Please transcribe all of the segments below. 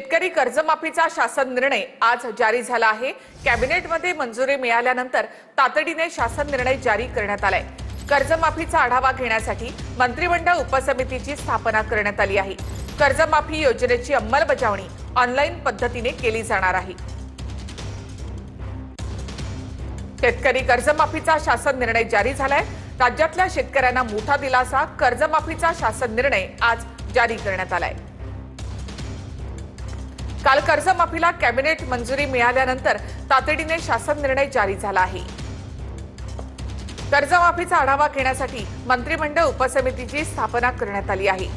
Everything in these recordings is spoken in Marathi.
शेतकरी कर्जमाफीचा शासन निर्णय आज जारी झाला आहे। कॅबिनेटमध्ये मंजुरी मिळाल्यानंतर तातडीने शासन निर्णय जारी करण्यात आलाय। कर्जमाफीचा आढावा घेण्यासाठी मंत्रिमंडळ उपसमितीची स्थापना करण्यात आली आहे। कर्जमाफी योजनेची अंमलबजावणी ऑनलाईन पद्धतीने केली जाणार आहे। शेतकरी कर्जमाफीचा शासन निर्णय जारी झालाय। राज्यातल्या शेतकऱ्यांना मोठा दिलासा। कर्जमाफीचा शासन निर्णय आज जारी करण्यात आलाय। काल कर्जमाफीला कॅबिनेट मंजुरी मिळाल्यानंतर तातडीने शासन निर्णय जारी झाला आहे। कर्जमाफीचा आढावा घेण्यासाठी मंत्रिमंडळ उपसमितीची स्थापना करण्यात आली आहे।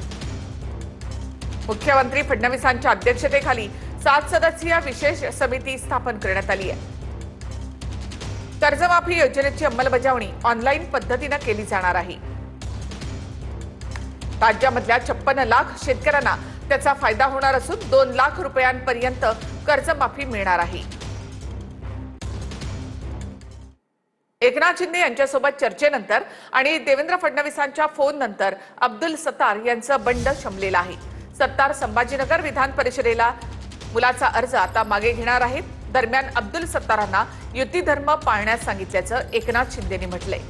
मुख्यमंत्री फडणवीसांच्या अध्यक्षतेखाली 7 सदस्यीय विशेष समिती स्थापन करण्यात आली आहे। कर्जमाफी योजनेची अंमलबजावणी ऑनलाईन पद्धतीने केली जाणार आहे। राज्यामधल्या 56 लाख शेतकऱ्यांना त्याचा फायदा होणार असून 2 लाख रुपयांपर्यंत कर्जमाफी मिळणार आहे। एकनाथ शिंदे यांच्यासोबत चर्चेनंतर आणि देवेंद्र फडणवीसांच्या फोन नंतर अब्दुल सत्तार यांचं बंड शमलेलं आहे। सत्तार संभाजीनगर विधान परिषदेला मुलाचा अर्ज आता मागे घेणार आहेत। दरम्यान अब्दुल सत्तारांना युती धर्म पाळण्यास सांगितल्याचं एकनाथ शिंदेंनी म्हटलंय।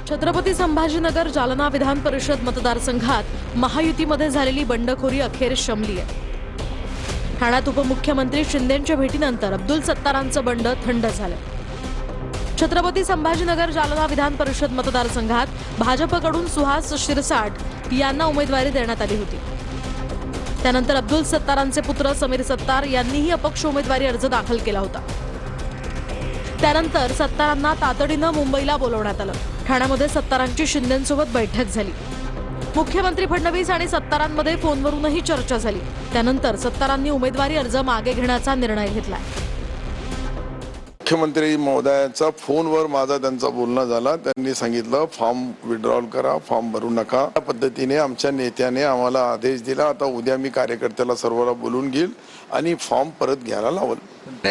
छत्रपती संभाजीनगर जालना विधान परिषद मतदारसंघात महायुतीमध्ये झालेली बंडखोरी अखेर शमली आहे। ठाण्यात उपमुख्यमंत्री शिंदेंच्या भेटीनंतर अब्दुल सत्तारांचं बंड थंड झालं। छत्रपती संभाजीनगर जालना विधान परिषद मतदारसंघात भाजपकडून सुहास शिरसाट यांना उमेदवारी देण्यात आली होती। त्यानंतर अब्दुल सत्तारांचे पुत्र समीर सत्तार यांनीही अपक्ष उमेदवारी अर्ज दाखल केला होता। त्यानंतर सत्तारांना तातडीनं मुंबईला बोलवण्यात आलं। ठाण्यामध्ये सत्तारांची शिंदेंसोबत बैठक झाली। मुख्यमंत्री फडणवीस आणि सत्तारांमध्ये फोनवरूनही चर्चा झाली। त्यानंतर सत्तारांनी उमेदवारी अर्ज मागे घेण्याचा निर्णय घेतला। मुख्यमंत्री महोदयांचा फोनवर माझा त्यांचा बोलणं झाला। त्यांनी सांगितलं फॉर्म विड्रॉल करा, फॉर्म भरू नका। त्या पद्धतीने आमच्या नेत्याने आम्हाला आदेश दिला। आता उद्या मी कार्यकर्त्याला सर्वांना बोलून घेईल आणि फॉर्म परत घ्यायला लावल।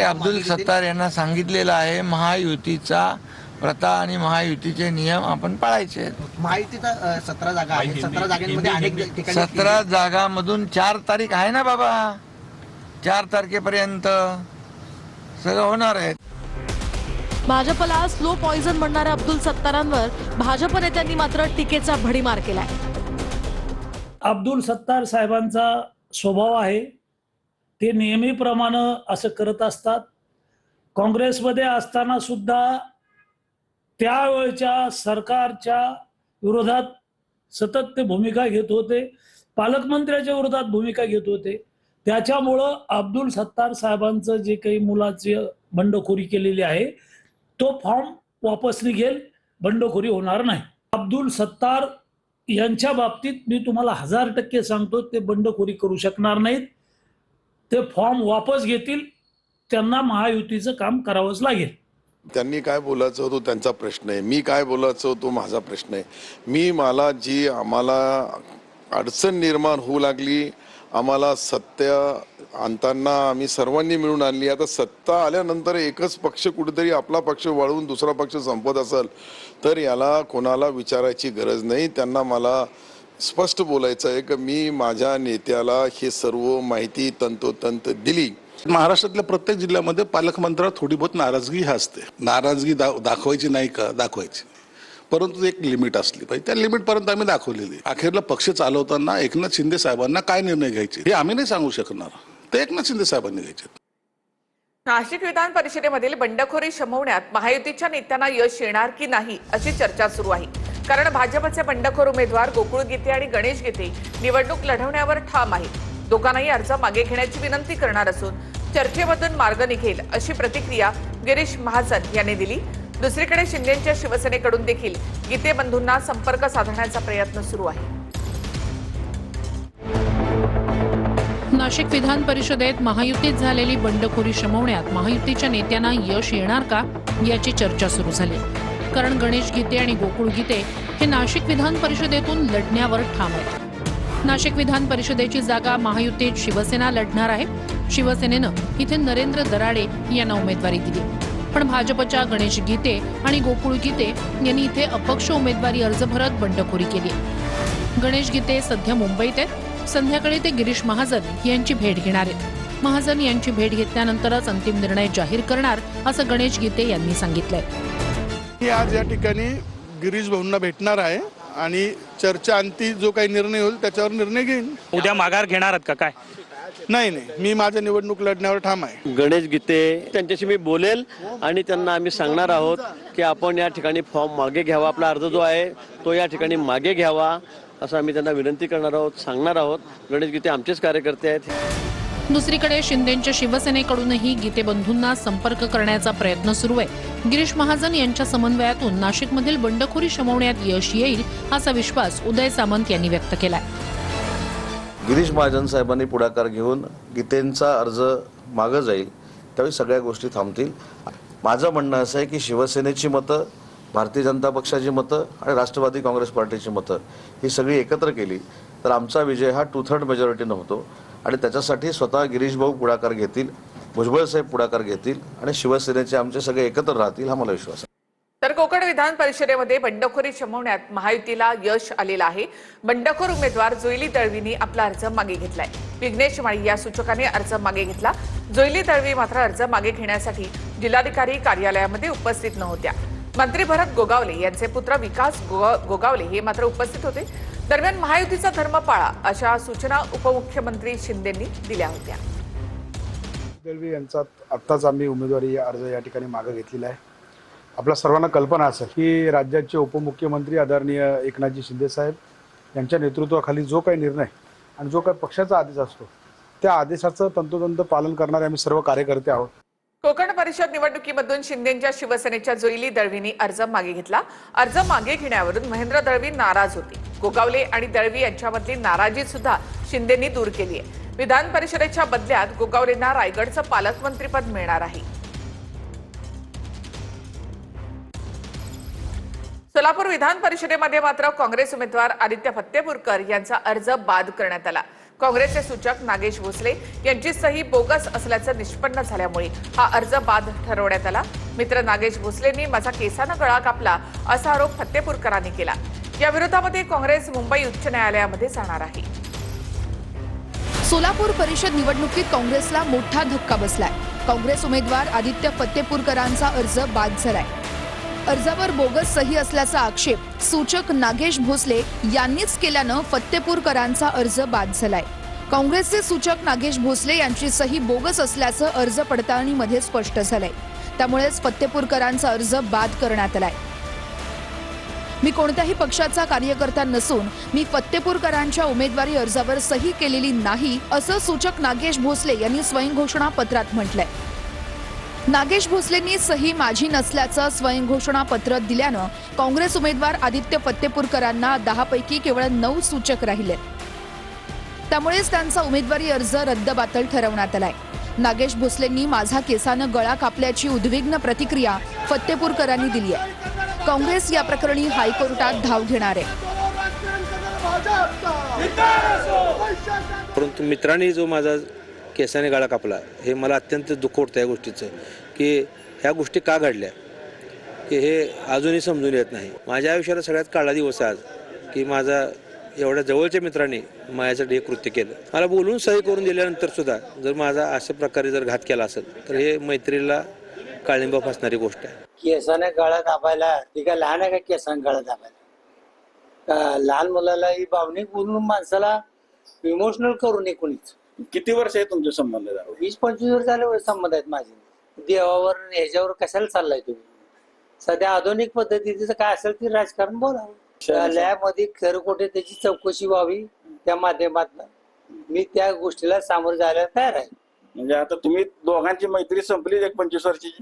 अब्दुल सत्तार यांना सांगितलेलं आहे महायुतीचा प्रथा आणि महायुतीचे नियम आपण पाळायचे। महायुतीचा 17 जागा आहेत। 17 जागांमध्ये अनेक ठिकाणी 17 जागांमधून 4 तारीख आहे ना बाबा। 4 तारखेपर्यंत सगळं होणार आहे। भाजपला स्लो पॉइझन म्हणणाऱ्या अब्दुल सत्तारांवर भाजप नेत्यांनी मात्र टीकेचा भडीमार केलाय। अब्दुल सत्तार साहेबांचा स्वभाव आहे, ते नेहमीप्रमाणे असं करत असतात। काँग्रेसमध्ये असताना सुद्धा त्यावेळच्या सरकारच्या विरोधात सतत ते भूमिका घेत होते, पालकमंत्र्याच्या विरोधात भूमिका घेत होते। त्याच्यामुळं अब्दुल सत्तार साहेबांचं जे काही मुलाची बंडखोरी केलेली आहे तो फॉर्म वापस निघेल, बंडखोरी होणार नाही। अब्दुल सत्तार यांच्या बाबतीत मी तुम्हाला 1000% सांगतो, ते बंडखोरी करू शकणार नाहीत। ते फॉर्म वापस घेतील, त्यांना महायुतीचं काम करावंच लागेल। त्यांनी काय बोलायचं होतं त्यांचा प्रश्न आहे, मी काय बोलायचं होतो माझा प्रश्न आहे। मला जी आम्हाला अडचण निर्माण होऊ लागली, आम्हाला सत्य आणताना आम्ही सर्वांनी मिळून आणली। आता सत्ता आल्यानंतर एकच पक्ष कुठेतरी आपला पक्ष वाढवून दुसरा पक्ष संपत असेल तर याला कोणाला विचारायची गरज नाही। त्यांना मला स्पष्ट बोलायचं आहे की मी माझ्या नेत्याला हे सर्व माहिती तंतोतंत दिली। महाराष्ट्रातल्या प्रत्येक जिल्ह्यामध्ये पालकमंत्र्यावर थोडी बहुत नाराजगी असते। नाराजगी दाखवायची नाही का, दाखवायची, परंतु एक लिमिट असली पाहिजे। त्या लिमिटपर्यंत आम्ही दाखवलेली। अखेरला पक्ष चालवताना एकनाथ शिंदे साहेबांना काय निर्णय घ्यायचे हे आम्ही नाही सांगू शकणार, ते एकनाथ शिंदे साहेबांनी घ्यायचे। नाशिक विधान परिषदेमधील बंडखोरी शमवण्यात महायुतीच्या नेत्यांना यश येणार की नाही अशी चर्चा सुरू आहे। कारण भाजपचे बंडखोर उमेदवार गोकुळ गीते आणि गणेश गीते निवडणूक लढवण्यावर ठाम आहेत। दोघांनाही अर्ज मागे घेण्याची विनंती करणार असून चर्चेमधून मार्ग निघेल अशी प्रतिक्रिया गिरीश महाजन यांनी दिली। दुसरीकडे शिंदेच्या शिवसेनेकडून देखील गीते बंधूंना संपर्क साधण्याचा प्रयत्न सुरू आहे। नाशिक विधान परिषदेत महायुतीत झालेली बंडखोरी शमवण्यात महायुतीच्या नेत्यांना यश येणार का याची चर्चा सुरू झाली। कारण गणेश गीते आणि गोकुळ गीते हे नाशिक विधान परिषदेतून लढण्यावर ठाम आहेत। नाशिक विधान परिषदेची जागा महायुतीत शिवसेना लढणार आहे। शिवसेनेनं इथे नरेंद्र दराडे यांना उमेदवारी दिली, पण भाजपच्या गणेश गीते आणि गोकुळ गीते यांनी इथे अपक्ष उमेदवारी अर्ज भरत बंडखोरी केली। गणेश गीते सध्या मुंबईत आहेत. संध्याकाळी ते गिरीश महाजन यांची भेट घेणार आहेत. महाजन यांची भेट घेतल्यानंतरच अंतिम निर्णय जाहीर करणार असं गणेश गीते यांनी सांगितलंय. मी आज या ठिकाणी गिरीश भाऊंना भेटणार आहे आणि चर्चा अंती जो काही निर्णय होईल त्याच्यावर निर्णय घेईन. उद्या माघार घेणार आहात का काय? नाही, मी माझ्या निवडणूक लढण्यावर ठाम आहे. गणेश गीते त्यांच्याशी मी बोलेल आणि त्यांना आम्ही सांगणार आहोत की आपण या ठिकाणी फॉर्म मागे घ्यावा, आपला अर्ज जो आहे तो या ठिकाणी मागे घ्यावा असं आम्ही त्यांना विनंती करणार आहोत, सांगणार आहोत. गणेश गीते आमचेच कार्यकर्ते आहेत. दुसरीकडे शिंदेच्या शिवसेनेकडूनही गीते बंधूंना संपर्क करण्याचा प्रयत्न सुरू आहे. गिरीश महाजन यांच्या समन्वयातून नाशिकमधील बंडखोरी शमवण्यात यश येईल असा विश्वास उदय सामंत यांनी व्यक्त केलाय. गिरीश महाजन साहेबांनी पुढाकार घेऊन गीतेंचा अर्ज मागं जाईल त्यावेळी सगळ्या गोष्टी थांबतील. माझं म्हणणं असं आहे की शिवसेनेची मतं, भारतीय जनता पक्षाची मतं आणि राष्ट्रवादी काँग्रेस पार्टीची मतं ही सगळी एकत्र केली तर आमचा विजय हा 2/3 मेजॉरिटीनं होतो आणि त्याच्यासाठी स्वतः गिरीश भाऊ पुढाकार घेतील, भुजबळ साहेब पुढाकार घेतील आणि शिवसेनेचे आमचे सगळे एकत्र राहतील हा मला विश्वास आहे. तर कोकण विधान परिषदेमध्ये बंडखोरी शमवण्यात महायुतीला यश आलेलं आहे. बंडखोर उमेदवार जोयली दळवींनी आपला अर्ज मागे घेतलाय. विघ्नेश माळी या सूचकाने अर्ज मागे घेतला. जोयली दळवी मात्र अर्ज मागे घेण्यासाठी जिल्हाधिकारी कार्यालयामध्ये उपस्थित नव्हत्या. मंत्री भरत गोगावले यांचे पुत्र विकास गोगावले हे मात्र उपस्थित होते. दरम्यान महायुतीचा धर्म पाळा अशा सूचना उपमुख्यमंत्री शिंदेंनी दिल्या होत्या. दळवी यांचा आत्ताच आम्ही उमेदवारी अर्ज या ठिकाणी मागे घेतलेला आहे. आपल्या सर्वांना कल्पना असेल की राज्याचे उपमुख्यमंत्री आदरणीय एकनाथजी शिंदे साहेब यांच्या नेतृत्वाखाली जो काही निर्णय आणि जो काही पक्षाचा आदेश असतो त्या आदेशाचं तंतोतंत पालन करणारे आम्ही सर्व कार्यकर्ते आहोत. कोकण परिषद निवडणुकीमधून शिंदेच्या शिवसेनेच्या जोयली दळवींनी अर्ज मागे घेतला. अर्ज मागे घेण्यावरून महेंद्र दळवी नाराज होते. गोगावले आणि दळवी यांच्यामधली नाराजी सुद्धा शिंदेंनी दूर केली आहे. विधान परिषदेच्या बदल्यात गोगावलेंना रायगडचं पालकमंत्रीपद मिळणार आहे. सोलापूर विधान परिषदेमध्ये मात्र काँग्रेस उमेदवार आदित्य फत्तेपूरकर यांचा अर्ज बाद करण्यात आला. काँग्रेसचे सूचक नागेश भोसले यांची सही बोगस असल्याचं निष्पन्न झाल्यामुळे हा अर्ज बाद ठरवण्यात आला. मित्र नागेश भोसलेंनी माझा केसानं गळा कापला असा आरोप फत्तेपूरकरांनी केला. या विरोधामध्ये काँग्रेस मुंबई उच्च न्यायालयामध्ये जाणार आहे. सोलापूर परिषद निवडणुकीत काँग्रेसला मोठा धक्का बसलाय. काँग्रेस उमेदवार आदित्य फत्तेपूरकरांचा अर्ज बाद झालाय. अर्जावर बोगस सही असल्याचा आक्षेप सूचक नागेश भोसले यांनीच केल्यानं फत्तेपूरकरांचा अर्ज बाद झालाय. काँग्रेसचे सूचक नागेश भोसले यांची सही बोगस असल्याचं अर्ज पडताळणीमध्ये स्पष्ट झालंय. त्यामुळेच फत्तेपूरकरांचा अर्ज बाद करण्यात आलाय. मी कोणत्याही पक्षाचा कार्यकर्ता नसून मी फत्तेपूरकरांच्या उमेदवारी अर्जावर सही केलेली नाही असं सूचक नागेश भोसले यांनी स्वयंघोषणा पत्रात म्हटलंय. नागेश भोसलेंनी सही माझी नसल्याचं स्वयंघोषणा पत्र दिल्यानं काँग्रेस उमेदवार आदित्य फत्तेपूरकरांना 10 पैकी केवळ 9 सूचक राहिले. त्यामुळेच त्यांचा उमेदवारी अर्ज रद्दबातल ठरवण्यात आलाय. नागेश भोसलेंनी माझा केसानं गळा कापल्याची उद्विग्न प्रतिक्रिया फत्तेपूरकरांनी दिली आहे. काँग्रेस या प्रकरणी हायकोर्टात धाव घेणार आहे. परंतु मित्रांनी जो माझा केसाने गळा कापला हे मला अत्यंत दुःख होतं या गोष्टीचं की ह्या गोष्टी का घडल्या की हे अजूनही समजून येत नाही. माझ्या आयुष्याला सगळ्यात काळा दिवस आज की माझा एवढ्या जवळच्या मित्रांनी माझ्यासाठी हे कृत्य केलं. मला बोलून सही करून दिल्यानंतर सुद्धा जर माझा अशा प्रकारे जर घात केला असेल तर हे मैत्रीला काळिंबा फासणारी गोष्ट आहे. केसाने गळा कापायला ती काय लहान आहे का? केसाने गळा कापायला लहान मुलाला ही भावनिक बोलून माणसाला इमोशनल करू नये कोणीच. किती वर्ष आहे तुमचे संबंध? 20-25 वर्ष झाले संबंध आहेत माझे. देवावर ह्याच्यावर कशाला चाललाय तुम्ही? सध्या आधुनिक पद्धतीचं काय असेल ते राजकारण बोलावं. न्यायामध्ये खरं खोटे त्याची चौकशी व्हावी त्या माध्यमातून मी त्या गोष्टीला सामोरं जायला तयार आहे. म्हणजे आता तुम्ही दोघांची मैत्री संपली 25 वर्षाची.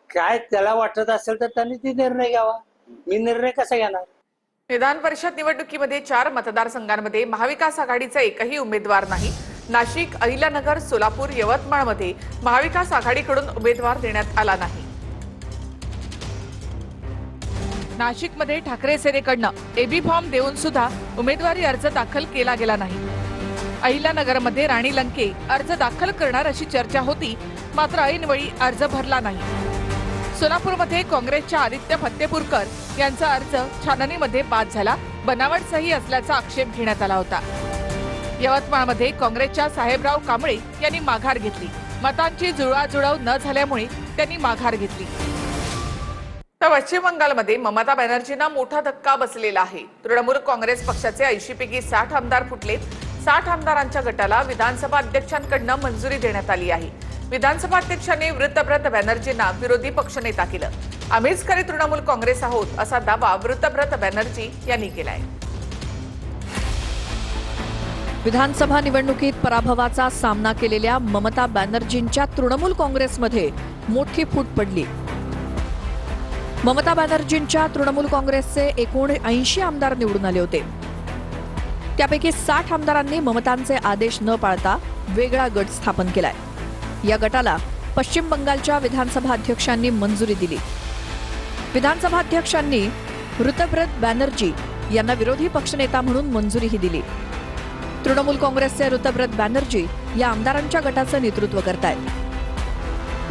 काय त्याला वाटत असेल तर त्यांनी ती निर्णय घ्यावा. मी निर्णय कसा घेणार? विधान परिषद निवडणुकीमध्ये 4 मतदारसंघांमध्ये महाविकास आघाडीचा एकही उमेदवार नाही. नाशिक, अहिल्यानगर, सोलापूर, यवतमाळमध्ये महाविकास आघाडीकडून उमेदवार देण्यात आला नाही. नाशिकमध्ये ठाकरे सेनेकडनं एबी फॉर्म देऊन सुद्धा उमेदवारी अर्ज दाखल केला गेला नाही. अहिल्यानगरमध्ये राणी लंके अर्ज दाखल करणार अशी चर्चा होती, मात्र ऐनवेळी अर्ज भरला नाही. सोलापूरमध्ये काँग्रेसच्या आदित्य फत्तेपूरकर यांचा अर्ज छाननीमध्ये बाद झाला. बनावट सही असल्याचा आक्षेप घेण्यात आला होता. यवतमाळमध्ये काँग्रेसच्या साहेबराव कांबळे यांनी माघार घेतली. मतांची जुळवाजुळव न झाल्यामुळे त्यांनी माघार घेतली. तर पश्चिम बंगालमध्ये ममता बॅनर्जींना मोठा धक्का बसलेला आहे. तृणमूल काँग्रेस पक्षाचे 80 पैकी 60 आमदार फुटलेत. 60 आमदारांच्या गटाला विधानसभा अध्यक्षांकडून मंजुरी देण्यात आली आहे. विधानसभा अध्यक्षांनी वृत्तब्रत बॅनर्जींना विरोधी पक्षनेता केलं. आम्हीच खरे तृणमूल काँग्रेस आहोत असा दावा वृत्तब्रत बॅनर्जी यांनी केलाय. विधानसभा निवडणुकीत पराभवाचा सामना केलेल्या ममता बॅनर्जींच्या तृणमूल काँग्रेसमध्ये मोठी फूट पडली. ममता बॅनर्जींच्या तृणमूल काँग्रेसचे एकूण 80 आमदार निवडून आले होते. त्यापैकी 60 आमदारांनी ममतांचे आदेश न पाळता वेगळा गट स्थापन केलाय. या गटाला पश्चिम बंगालच्या विधानसभा अध्यक्षांनी मंजुरी दिली. विधानसभा अध्यक्षांनी ऋतब्रत बॅनर्जी यांना विरोधी पक्षनेता म्हणून मंजुरीही दिली. तृणमूल काँग्रेसचे ऋतब्रत बॅनर्जी या आमदारांच्या गटाचं नेतृत्व करतायत.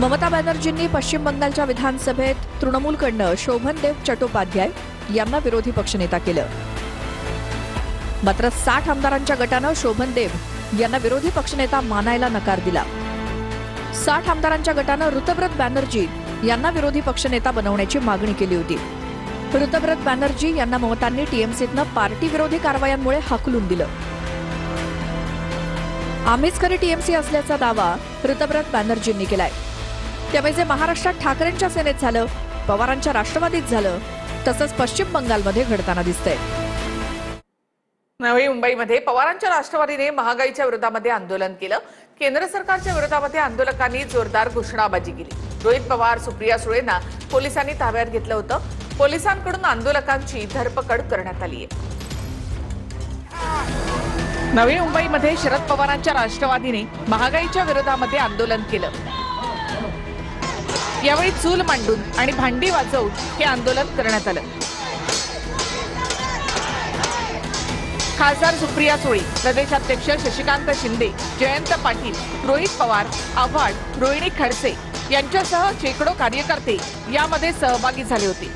ममता बॅनर्जींनी पश्चिम बंगालच्या विधानसभेत तृणमूलकडनं शोभनदेव चट्टोपाध्याय यांना विरोधी पक्षनेता केलं. मात्र 60 आमदारांच्या गटानं शोभनदेव यांना विरोधी पक्षनेता मानायला नकार दिला. 60 आमदारांच्या गटानं ऋतब्रत बॅनर्जी यांना विरोधी पक्षनेता बनवण्याची मागणी केली होती. ऋतब्रत बॅनर्जी यांना ममतांनी टीएमसीतनं पार्टी विरोधी कारवायांमुळे हाकलून दिलं. आम्हीच खरी टीएमसी असल्याचा दावा ऋतब्रत बॅनर्जींनी केलाय. त्यामुळे जे महाराष्ट्रात ठाकरेंच्या सेनेत झालं, पवारांच्या राष्ट्रवादीत झालं, तसंच पश्चिम बंगालमध्ये घडताना दिसतंय. नवी मुंबईमध्ये पवारांच्या राष्ट्रवादीने महागाईच्या विरोधामध्ये आंदोलन केलं. केंद्र सरकारच्या विरोधामध्ये आंदोलकांनी जोरदार घोषणाबाजी केली. रोहित पवार, सुप्रिया सुळेंना पोलिसांनी ताब्यात घेतलं होतं. पोलिसांकडून आंदोलकांची धरपकड करण्यात आली आहे. नवी मुंबईमध्ये शरद पवारांच्या राष्ट्रवादीने महागाईच्या विरोधामध्ये आंदोलन केलं. यावेळी चूल मांडून आणि भांडी वाजवून हे आंदोलन करण्यात आलं. खासदार सुप्रिया सुळे, प्रदेशाध्यक्ष शशिकांत शिंदे, जयंत पाटील, रोहित पवार, आव्हाड, रोहिणी खडसे यांच्यासह शेकडो कार्यकर्ते यामध्ये सहभागी झाले होते.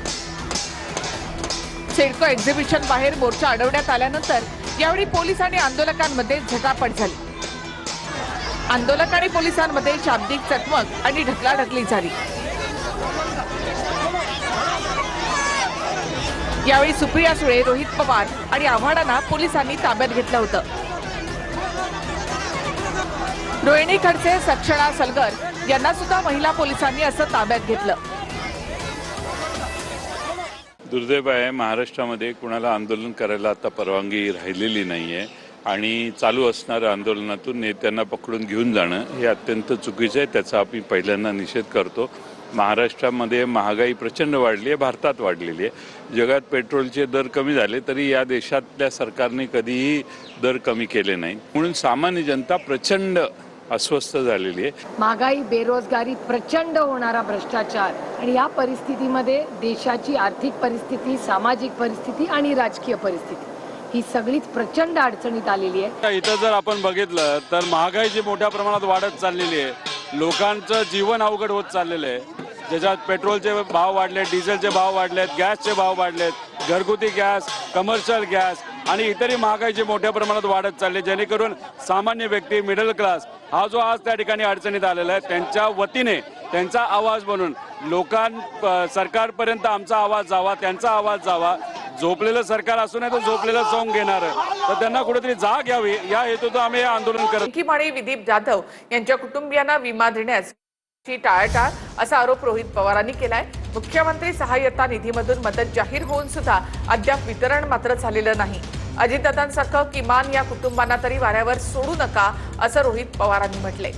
सिडको एक्झिबिशन बाहेर मोर्चा अडवण्यात आल्यानंतर यावेळी पोलीस आणि आंदोलकांमध्ये झटापट झाली. आंदोलक आणि पोलिसांमध्ये शाब्दिक चकमक आणि ढकलाढकली झाली. यावेळी सुप्रिया सुळे, रोहित पवार आणि आव्हाडांना पोलिसांनी ताब्यात घेतलं होतं. रोहिणी खडसे, सक्षणा सलगर यांना सुद्धा महिला पोलिसांनी असं ताब्यात घेतलं. दुर्दैव आहे, महाराष्ट्रामध्ये कुणाला आंदोलन करायला आता परवानगी राहिलेली नाहीये आणि चालू असणाऱ्या आंदोलनातून नेत्यांना पकडून घेऊन जाणं हे अत्यंत चुकीचं आहे. त्याचा आम्ही पहिल्यांदा निषेध करतो. महाराष्ट्रामध्ये महागाई प्रचंड वाढली आहे, भारतात वाढलेली आहे. जगात पेट्रोलचे दर कमी झाले तरी या देशातल्या सरकारने कधीही दर कमी केले नाही. म्हणून सामान्य जनता प्रचंड अस्वस्थ झालेली आहे. महागाई, बेरोजगारी, प्रचंड होणारा भ्रष्टाचार आणि या परिस्थितीमध्ये देशाची आर्थिक परिस्थिती, सामाजिक परिस्थिती आणि राजकीय परिस्थिती ही सगळीच प्रचंड अडचणीत आलेली आहे. इथं जर आपण बघितलं तर महागाई जी मोठ्या प्रमाणात वाढत चाललेली आहे. लोकांचं जीवन अवघड होत चाललेलं आहे. ज्याच्यात पेट्रोलचे भाव वाढले, डिझेलचे भाव वाढलेत, गॅसचे भाव वाढलेत, घरगुती गॅस, कमर्शियल गॅस आणि इतरही महागाईचे मोठ्या प्रमाणात वाढत चालले, जेणेकरून सामान्य व्यक्ती, मिडल क्लास हा जो आज त्या ठिकाणी अडचणीत आलेला आहे, त्यांच्या वतीने त्यांचा आवाज बनून सरकारपर्यंत आमचा आवाज जावा, त्यांचा आवाज जावा. झोपलेलं सरकार असू नये तर झोपलेलं सोंग घेणार, तर त्यांना कुठेतरी जाग यावी या हेतून आम्ही आंदोलन करत. पिंकी विदीप जाधव यांच्या कुटुंबियांना विमा देण्याची टाळाटाळ असा आरोप रोहित पवारांनी केलाय. मुख्यमंत्री सहाय्यता निधीमधून मदत जाहीर होऊन सुद्धा अद्याप वितरण मात्र झालेलं नाही. अजितदादांसारखं किमान या कुटुंबांना तरी वाऱ्यावर सोडू नका असं रोहित पवारांनी म्हटलंय.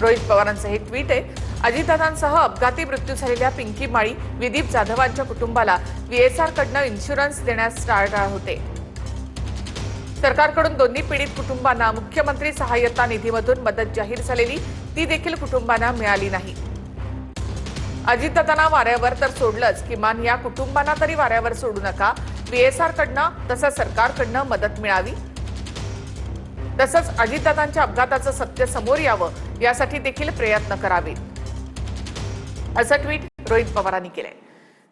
रोहित पवारांचं हे ट्विट आहे. अजितदादांसह अपघाती मृत्यू झालेल्या पिंकी माळी, विदीप जाधवांच्या कुटुंबाला VSR कडनं इन्शुरन्स देण्यास टाळाटाळ होते. सरकारकडून दोन्ही पीडित कुटुंबांना मुख्यमंत्री सहाय्यता निधीमधून मदत जाहीर झालेली ती देखील कुटुंबांना मिळाली नाही. अजितदादांना वाऱ्यावर तर सोडलंच, किमान या कुटुंबांना तरी वाऱ्यावर सोडू नका. VSR कडनं तसंच सरकारकडनं मदत मिळावी. तसंच अजितदादांच्या अपघाताचं सत्य समोर यावं यासाठी देखील प्रयत्न करावेत असं ट्विट रोहित पवारांनी केलंय.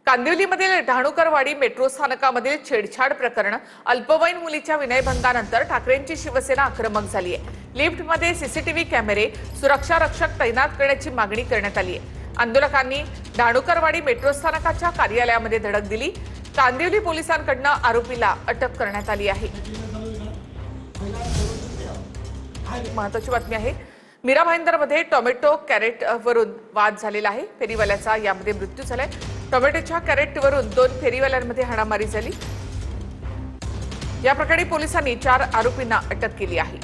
कांदिवलीमधील ढाणुकरवाडी मेट्रो स्थानकामधील छेडछाड प्रकरण अल्पवयीन मुलीच्या विनयभंगानंतर ठाकरेंची शिवसेना आक्रमक झाली आहे. लिफ्टमध्ये सीसीटीव्ही कॅमेरे, सुरक्षा रक्षक तैनात करण्याची मागणी करण्यात आली आहे. आंदोलकांनी ढाणुकरवाडी मेट्रो स्थानकाच्या कार्यालयामध्ये धडक दिली. कांदिवली पोलिसांकडून आरोपीला अटक करण्यात आली आहे. महत्त्वाची बातमी आहे. मीरा भाईंदरमध्ये टोमॅटो कॅरेटवरून वाद झालेला आहे. फेरीवाल्याचा यामध्ये मृत्यू झालाय. टोमॅटोच्या कॅरेटवरून 2 फेरीवाल्यांमध्ये हाणामारी झाली. या प्रकरणी पोलिसांनी 4 आरोपींना अटक केली आहे.